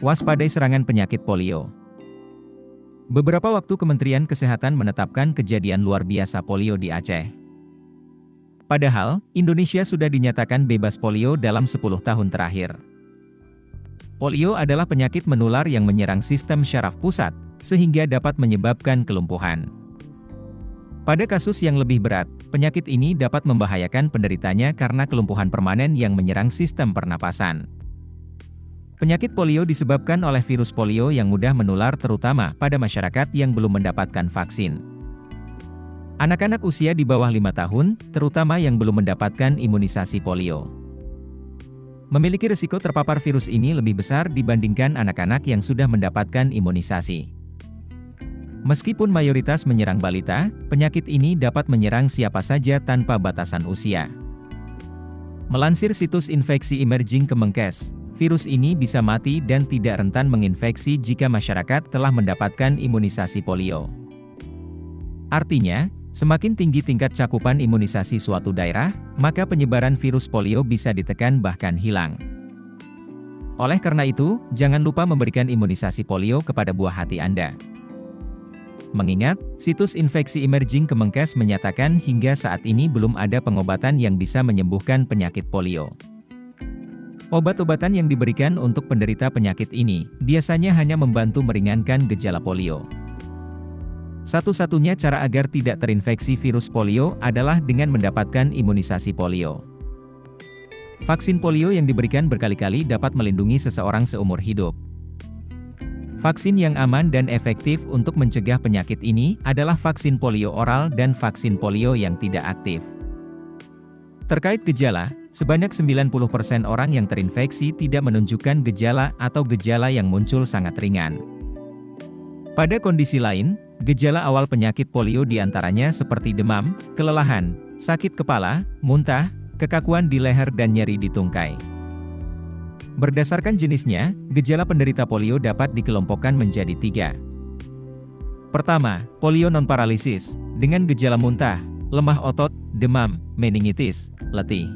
waspadai serangan penyakit polio. Beberapa waktu Kementerian Kesehatan menetapkan kejadian luar biasa polio di Aceh. Padahal, Indonesia sudah dinyatakan bebas polio dalam 10 tahun terakhir. Polio adalah penyakit menular yang menyerang sistem syaraf pusat, sehingga dapat menyebabkan kelumpuhan. Pada kasus yang lebih berat, penyakit ini dapat membahayakan penderitanya karena kelumpuhan permanen yang menyerang sistem pernapasan. Penyakit polio disebabkan oleh virus polio yang mudah menular terutama pada masyarakat yang belum mendapatkan vaksin. Anak-anak usia di bawah 5 tahun, terutama yang belum mendapatkan imunisasi polio, memiliki risiko terpapar virus ini lebih besar dibandingkan anak-anak yang sudah mendapatkan imunisasi. Meskipun mayoritas menyerang balita, penyakit ini dapat menyerang siapa saja tanpa batasan usia. Melansir situs infeksi emerging Kemenkes, virus ini bisa mati dan tidak rentan menginfeksi jika masyarakat telah mendapatkan imunisasi polio. Artinya, semakin tinggi tingkat cakupan imunisasi suatu daerah, maka penyebaran virus polio bisa ditekan bahkan hilang. Oleh karena itu, jangan lupa memberikan imunisasi polio kepada buah hati Anda. Mengingat, situs infeksi emerging Kemenkes menyatakan hingga saat ini belum ada pengobatan yang bisa menyembuhkan penyakit polio. Obat-obatan yang diberikan untuk penderita penyakit ini, biasanya hanya membantu meringankan gejala polio. Satu-satunya cara agar tidak terinfeksi virus polio adalah dengan mendapatkan imunisasi polio. Vaksin polio yang diberikan berkali-kali dapat melindungi seseorang seumur hidup. Vaksin yang aman dan efektif untuk mencegah penyakit ini adalah vaksin polio oral dan vaksin polio yang tidak aktif. Terkait gejala, sebanyak 90% orang yang terinfeksi tidak menunjukkan gejala atau gejala yang muncul sangat ringan. Pada kondisi lain, gejala awal penyakit polio diantaranya seperti demam, kelelahan, sakit kepala, muntah, kekakuan di leher dan nyeri di tungkai. Berdasarkan jenisnya, gejala penderita polio dapat dikelompokkan menjadi 3. Pertama, polio non-paralisis, dengan gejala muntah, lemah otot, demam, meningitis, letih.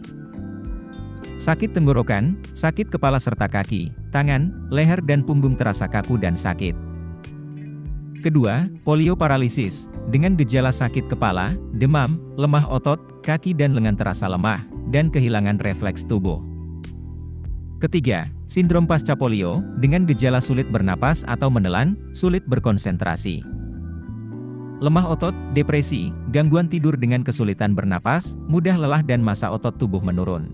Sakit tenggorokan, sakit kepala serta kaki, tangan, leher dan punggung terasa kaku dan sakit. Kedua, polio paralisis, dengan gejala sakit kepala, demam, lemah otot, kaki dan lengan terasa lemah, dan kehilangan refleks tubuh. Ketiga, sindrom pasca polio, dengan gejala sulit bernapas atau menelan, sulit berkonsentrasi. Lemah otot, depresi, gangguan tidur dengan kesulitan bernapas, mudah lelah dan massa otot tubuh menurun.